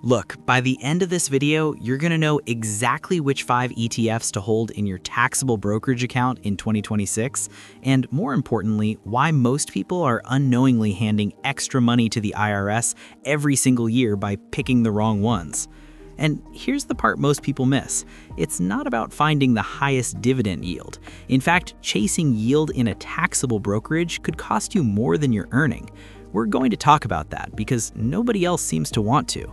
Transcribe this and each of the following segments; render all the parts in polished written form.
Look, by the end of this video, you're gonna know exactly which 5 ETFs to hold in your taxable brokerage account in 2026, and more importantly, why most people are unknowingly handing extra money to the IRS every single year by picking the wrong ones. And here's the part most people miss. It's not about finding the highest dividend yield. In fact, chasing yield in a taxable brokerage could cost you more than you're earning. We're going to talk about that because nobody else seems to want to.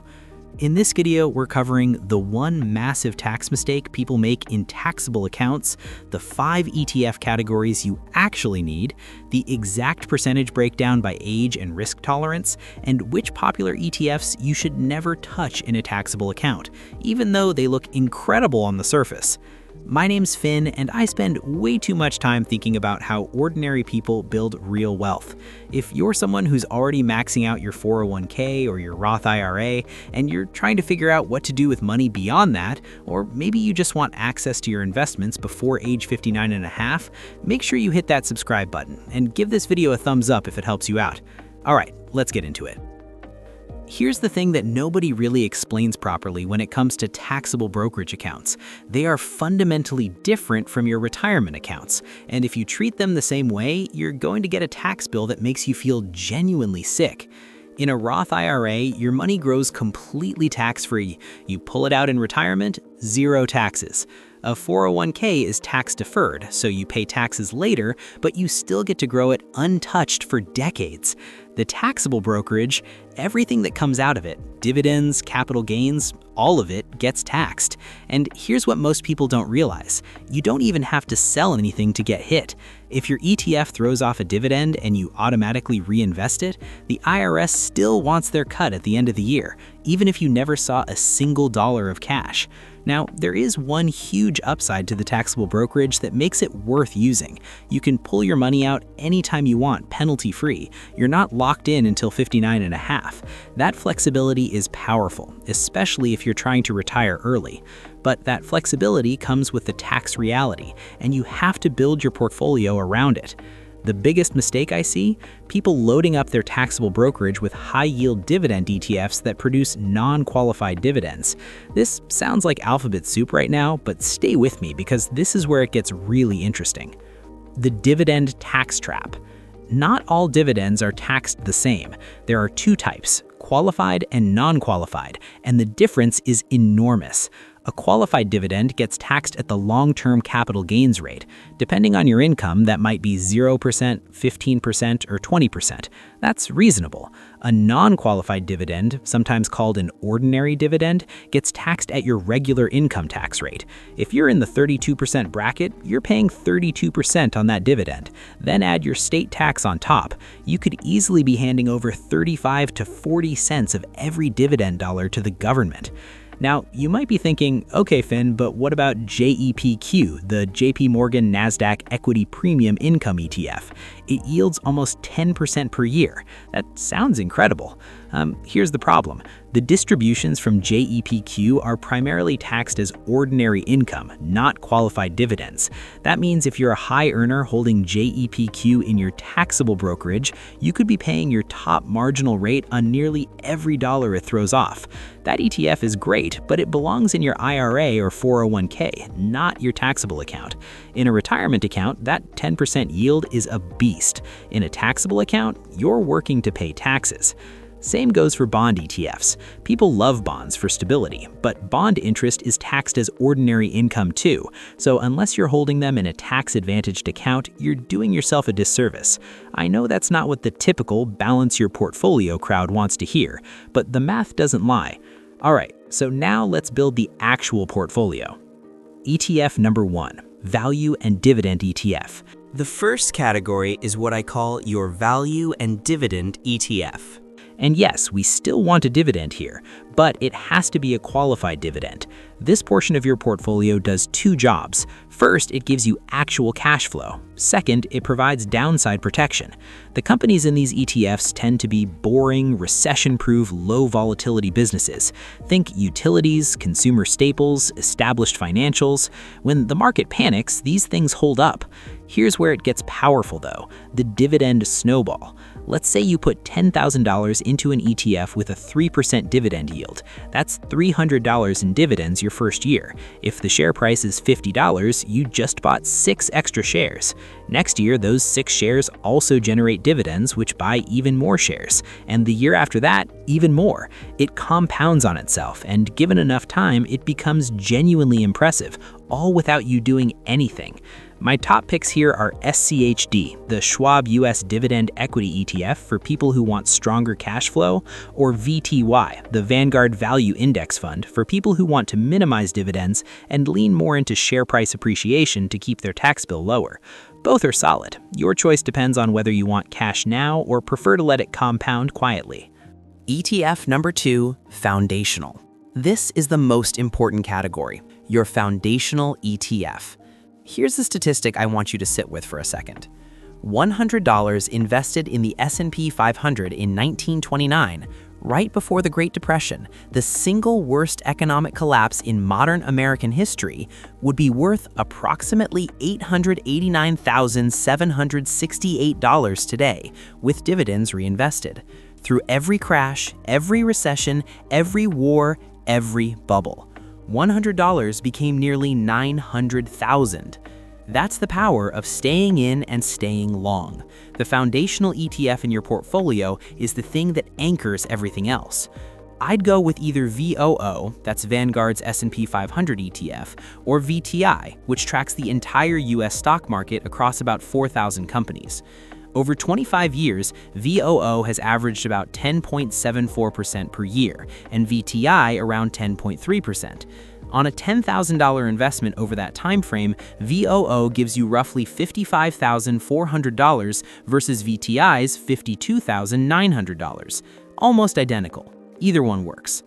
In this video, we're covering the one massive tax mistake people make in taxable accounts, the 5 ETF categories you actually need, the exact percentage breakdown by age and risk tolerance, and which popular ETFs you should never touch in a taxable account, even though they look incredible on the surface. My name's Finn, and I spend way too much time thinking about how ordinary people build real wealth. If you're someone who's already maxing out your 401k or your Roth IRA, and you're trying to figure out what to do with money beyond that, or maybe you just want access to your investments before age 59 and a half, make sure you hit that subscribe button and give this video a thumbs up if it helps you out. All right, let's get into it. Here's the thing that nobody really explains properly when it comes to taxable brokerage accounts. They are fundamentally different from your retirement accounts, and if you treat them the same way, you're going to get a tax bill that makes you feel genuinely sick. In a Roth IRA, your money grows completely tax-free. You pull it out in retirement, zero taxes. A 401k is tax-deferred, so you pay taxes later, but you still get to grow it untouched for decades. The taxable brokerage, everything that comes out of it, dividends, capital gains, all of it gets taxed. And here's what most people don't realize. You don't even have to sell anything to get hit. If your ETF throws off a dividend and you automatically reinvest it, the IRS still wants their cut at the end of the year, even if you never saw a single dollar of cash. Now, there is one huge upside to the taxable brokerage that makes it worth using. You can pull your money out anytime you want, penalty-free. You're not locked in until 59 and a half. That flexibility is powerful, especially if you're trying to retire early. But that flexibility comes with the tax reality, and you have to build your portfolio around it. The biggest mistake I see? People loading up their taxable brokerage with high-yield dividend ETFs that produce non-qualified dividends. This sounds like alphabet soup right now, but stay with me because this is where it gets really interesting. The dividend tax trap. Not all dividends are taxed the same. There are 2 types, qualified and non-qualified, and the difference is enormous. A qualified dividend gets taxed at the long-term capital gains rate. Depending on your income, that might be 0%, 15%, or 20%. That's reasonable. A non-qualified dividend, sometimes called an ordinary dividend, gets taxed at your regular income tax rate. If you're in the 32% bracket, you're paying 32% on that dividend. Then add your state tax on top. You could easily be handing over 35 to 40 cents of every dividend dollar to the government. Now, you might be thinking, okay, Finn, but what about JEPQ, the JP Morgan Nasdaq Equity Premium Income ETF? It yields almost 10% per year. That sounds incredible. Here's the problem. The distributions from JEPQ are primarily taxed as ordinary income, not qualified dividends. That means if you're a high earner holding JEPQ in your taxable brokerage, you could be paying your top marginal rate on nearly every dollar it throws off. That ETF is great, but it belongs in your IRA or 401k, not your taxable account. In a retirement account, that 10% yield is a beast. In a taxable account, you're working to pay taxes. Same goes for bond ETFs. People love bonds for stability, but bond interest is taxed as ordinary income too. So unless you're holding them in a tax-advantaged account, you're doing yourself a disservice. I know that's not what the typical balance your portfolio crowd wants to hear, but the math doesn't lie. All right, so now let's build the actual portfolio. ETF number 1, Value and Dividend ETF. The first category is what I call your Value and Dividend ETF. And yes, we still want a dividend here, but it has to be a qualified dividend. This portion of your portfolio does 2 jobs. First, it gives you actual cash flow. Second, it provides downside protection. The companies in these ETFs tend to be boring, recession-proof, low-volatility businesses. Think utilities, consumer staples, established financials. When the market panics, these things hold up. Here's where it gets powerful though, the dividend snowball. Let's say you put $10,000 into an ETF with a 3% dividend yield. That's $300 in dividends your first year. If the share price is $50, you just bought 6 extra shares. Next year, those 6 shares also generate dividends, which buy even more shares. And the year after that, even more. It compounds on itself, and given enough time, it becomes genuinely impressive, all without you doing anything. My top picks here are SCHD, the Schwab US Dividend Equity ETF for people who want stronger cash flow, or VTY, the Vanguard Value Index Fund for people who want to minimize dividends and lean more into share price appreciation to keep their tax bill lower. Both are solid. Your choice depends on whether you want cash now or prefer to let it compound quietly. ETF number 2, Foundational. This is the most important category, your foundational ETF. Here's a statistic I want you to sit with for a second. $100 invested in the S&P 500 in 1929, right before the Great Depression, the single worst economic collapse in modern American history, would be worth approximately $889,768 today, with dividends reinvested. Through every crash, every recession, every war, every bubble, $100 became nearly $900,000. That's the power of staying in and staying long. The foundational ETF in your portfolio is the thing that anchors everything else. I'd go with either VOO, that's Vanguard's S&P 500 ETF, or VTI, which tracks the entire US stock market across about 4,000 companies. Over 25 years, VOO has averaged about 10.74% per year, and VTI around 10.3%. On a $10,000 investment over that time frame, VOO gives you roughly $55,400 versus VTI's $52,900. Almost identical. Either one works.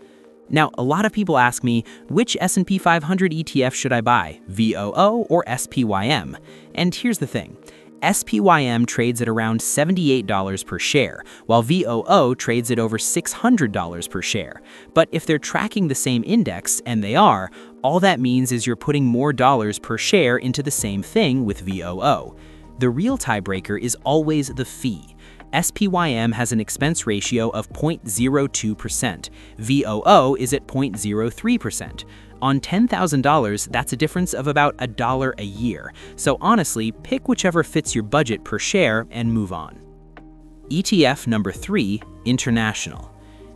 Now, a lot of people ask me, which S&P 500 ETF should I buy, VOO or SPYM? And here's the thing. SPYM trades at around $78 per share, while VOO trades at over $600 per share. But if they're tracking the same index, and they are, all that means is you're putting more dollars per share into the same thing with VOO. The real tiebreaker is always the fee. SPYM has an expense ratio of 0.02%. VOO is at 0.03%. On $10,000, that's a difference of about $1 a year. So honestly, pick whichever fits your budget per share and move on. ETF number 3, International.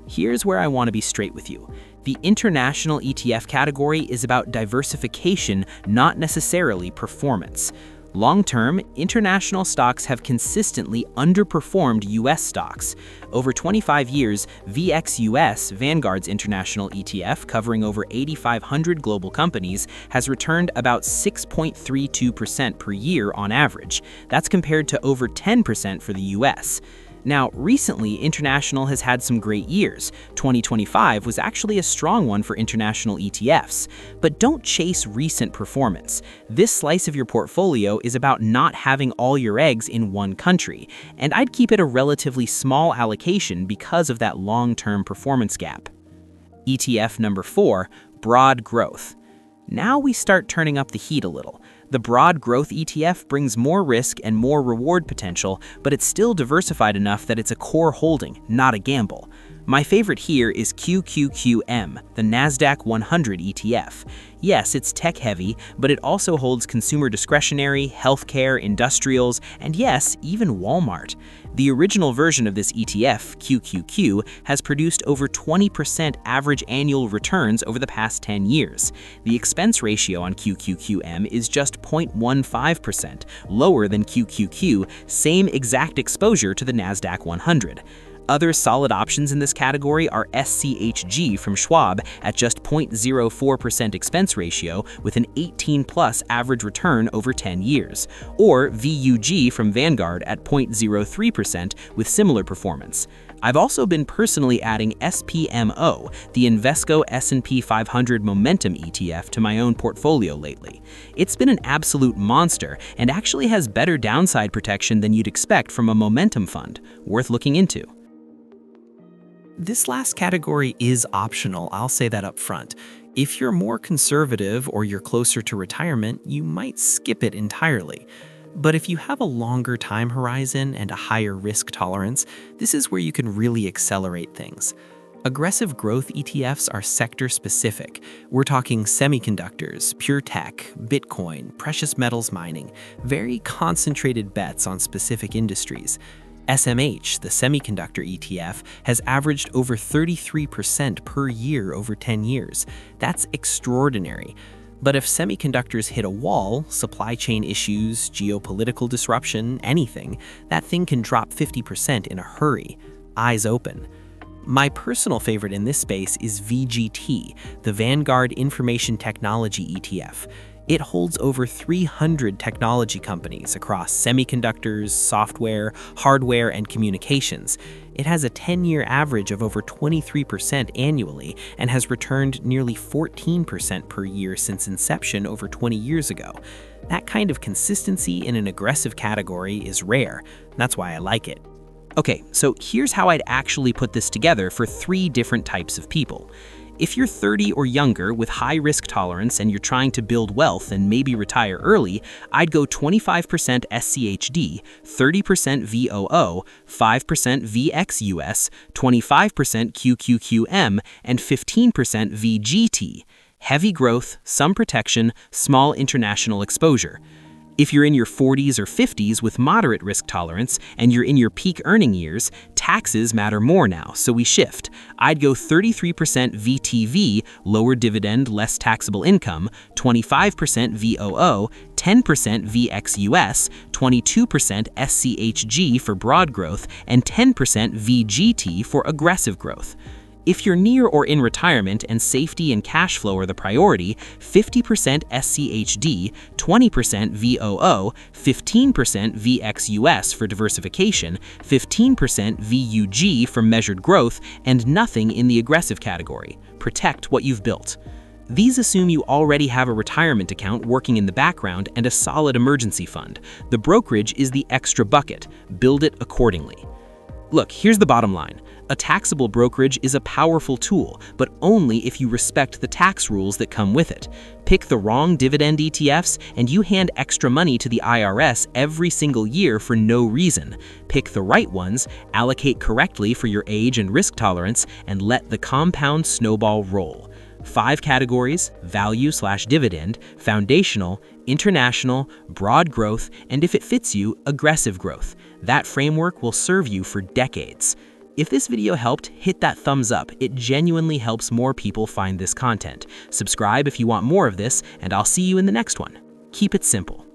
Here's where I want to be straight with you. The international ETF category is about diversification, not necessarily performance. Long-term, international stocks have consistently underperformed US stocks. Over 25 years, VXUS, Vanguard's international ETF covering over 8,500 global companies, has returned about 6.32% per year on average. That's compared to over 10% for the US. Now, recently, international has had some great years. 2025 was actually a strong one for international ETFs. But don't chase recent performance. This slice of your portfolio is about not having all your eggs in one country, and I'd keep it a relatively small allocation because of that long-term performance gap. ETF number 4, Broad Growth. Now we start turning up the heat a little. The Broad Growth ETF brings more risk and more reward potential, but it's still diversified enough that it's a core holding, not a gamble. My favorite here is QQQM, the NASDAQ 100 ETF. Yes, it's tech-heavy, but it also holds consumer discretionary, healthcare, industrials, and yes, even Walmart. The original version of this ETF, QQQ, has produced over 20% average annual returns over the past 10 years. The expense ratio on QQQM is just 0.15%, lower than QQQ, same exact exposure to the NASDAQ 100. Other solid options in this category are SCHG from Schwab at just 0.04% expense ratio with an 18+ average return over 10 years, or VUG from Vanguard at 0.03% with similar performance. I've also been personally adding SPMO, the Invesco S&P 500 Momentum ETF, to my own portfolio lately. It's been an absolute monster and actually has better downside protection than you'd expect from a momentum fund, worth looking into. This last category is optional, I'll say that up front. If you're more conservative or you're closer to retirement, you might skip it entirely. But if you have a longer time horizon and a higher risk tolerance, this is where you can really accelerate things. Aggressive growth ETFs are sector-specific. We're talking semiconductors, pure tech, Bitcoin, precious metals mining, very concentrated bets on specific industries. SMH, the semiconductor ETF, has averaged over 33% per year over 10 years. That's extraordinary. But if semiconductors hit a wall, supply chain issues, geopolitical disruption, anything, that thing can drop 50% in a hurry. Eyes open. My personal favorite in this space is VGT, the Vanguard Information Technology ETF. It holds over 300 technology companies across semiconductors, software, hardware, and communications. It has a 10-year average of over 23% annually and has returned nearly 14% per year since inception over 20 years ago. That kind of consistency in an aggressive category is rare. That's why I like it. Okay, so here's how I'd actually put this together for 3 different types of people. If you're 30 or younger with high risk tolerance and you're trying to build wealth and maybe retire early, I'd go 25% SCHD, 30% VOO, 5% VXUS, 25% QQQM, and 15% VGT. Heavy growth, some protection, small international exposure. If you're in your 40s or 50s with moderate risk tolerance and you're in your peak earning years, taxes matter more now, so we shift. I'd go 33% VTV, lower dividend, less taxable income, 25% VOO, 10% VXUS, 22% SCHG for broad growth, and 10% VGT for aggressive growth. If you're near or in retirement and safety and cash flow are the priority, 50% SCHD, 20% VOO, 15% VXUS for diversification, 15% VUG for measured growth, and nothing in the aggressive category. Protect what you've built. These assume you already have a retirement account working in the background and a solid emergency fund. The brokerage is the extra bucket. Build it accordingly. Look, here's the bottom line. A taxable brokerage is a powerful tool, but only if you respect the tax rules that come with it. Pick the wrong dividend ETFs, and you hand extra money to the IRS every single year for no reason. Pick the right ones, allocate correctly for your age and risk tolerance, and let the compound snowball roll. 5 categories: value/dividend, foundational, international, broad growth, and if it fits you, aggressive growth. That framework will serve you for decades. If this video helped, hit that thumbs up. It genuinely helps more people find this content. Subscribe if you want more of this, and I'll see you in the next one. Keep it simple.